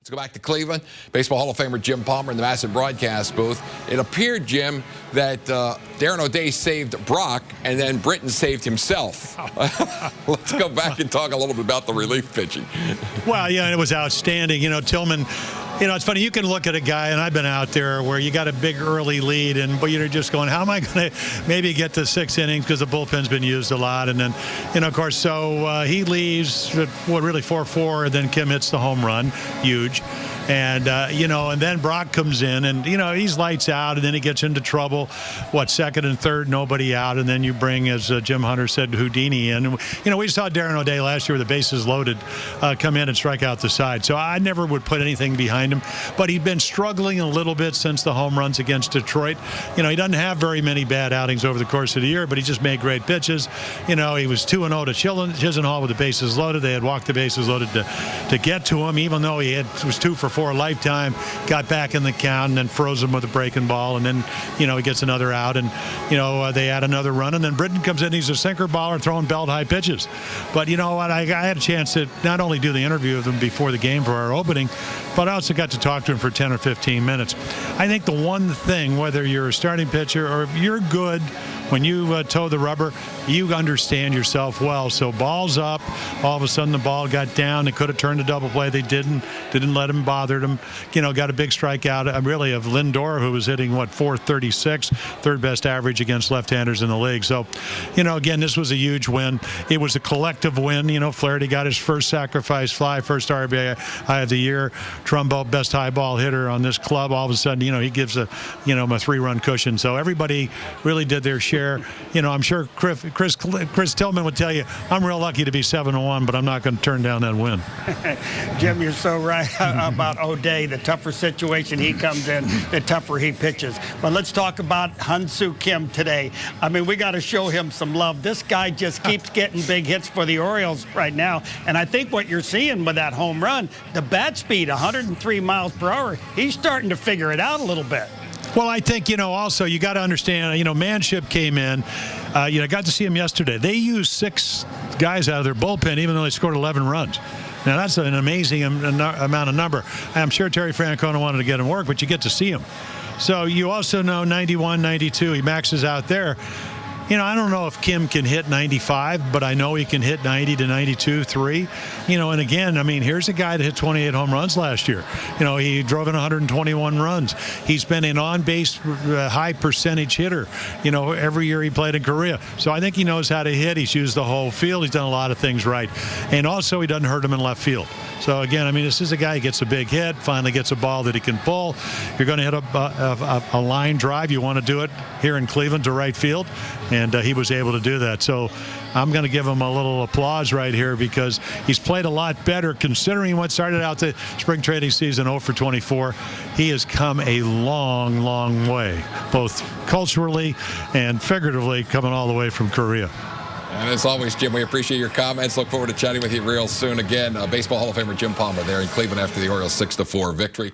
Let's go back to Cleveland. Baseball Hall of Famer Jim Palmer in the massive broadcast booth. It appeared, Jim, that Darren O'Day saved Brock, and then Britton saved himself. Let's go back and talk a little bit about the relief pitching. Well, yeah, it was outstanding. You know, Tillman, you know, it's funny. You can look at a guy, and I've been out there where you got a big early lead, but you're just going, how am I going to maybe get to 6 innings because the bullpen's been used a lot. And then, you know, of course, so he leaves, really 4-4, and then Kim hits the home run. Huge. And, you know, and then Brock comes in, and, you know, he's lights out, and then he gets into trouble. Second and third, nobody out. And then you bring, as Jim Hunter said, Houdini in. And, you know, we saw Darren O'Day last year with the bases loaded come in and strike out the side. So I never would put anything behind him. But he'd been struggling a little bit since the home runs against Detroit. You know, he doesn't have very many bad outings over the course of the year, but he just made great pitches. You know, he was 2-0 to Chisenhall with the bases loaded. They had walked the bases loaded to get to him, even though he was 2 for 4 lifetime, got back in the count, and then froze him with a breaking ball, and then, you know, he gets another out, and, you know, they add another run, and then Britton comes in. He's a sinker baller throwing belt-high pitches. But you know what? I had a chance to not only do the interview with him before the game for our opening, but I also got to talk to him for 10 or 15 minutes. I think the one thing, whether you're a starting pitcher or if you're good, when you toe the rubber, you understand yourself well. So ball's up. All of a sudden the ball got down. They could have turned a double play. They didn't let him bother them. You know, got a big strikeout really of Lindor, who was hitting, .436, third best average against left-handers in the league. So, you know, again, this was a huge win. It was a collective win. You know, Flaherty got his first sacrifice fly, first RBI of the year. Trumbo, best high ball hitter on this club. All of a sudden, you know, he gives a 3-run cushion. So everybody really did their share. You know, I'm sure Chris Tillman would tell you, I'm real lucky to be 7-1, but I'm not going to turn down that win. Jim, you're so right about O'Day. The tougher situation he comes in, the tougher he pitches. But let's talk about Hyun-Soo Kim today. I mean, we got to show him some love. This guy just keeps getting big hits for the Orioles right now. And I think what you're seeing with that home run, the bat speed, 103 miles per hour, he's starting to figure it out a little bit. Well, I think, you know, also you got to understand, you know, Manship came in. You know, got to see him yesterday. They used 6 guys out of their bullpen, even though they scored 11 runs. Now, that's an amazing amount of number. I'm sure Terry Francona wanted to get him work, but you get to see him. So you also know 91, 92, he maxes out there. You know, I don't know if Kim can hit 95, but I know he can hit 90 to 92, 3. You know, and again, I mean, here's a guy that hit 28 home runs last year. You know, he drove in 121 runs. He's been an on-base high percentage hitter, you know, every year he played in Korea. So I think he knows how to hit. He's used the whole field. He's done a lot of things right. And also, he doesn't hurt him in left field. So, again, I mean, this is a guy who gets a big hit, finally gets a ball that he can pull. You're going to hit a line drive. You want to do it here in Cleveland to right field. And he was able to do that. So I'm going to give him a little applause right here because he's played a lot better considering what started out the spring training season 0 for 24. He has come a long, long way, both culturally and figuratively, coming all the way from Korea. And as always, Jim, we appreciate your comments. Look forward to chatting with you real soon. Again, Baseball Hall of Famer Jim Palmer there in Cleveland after the Orioles 6-4 victory.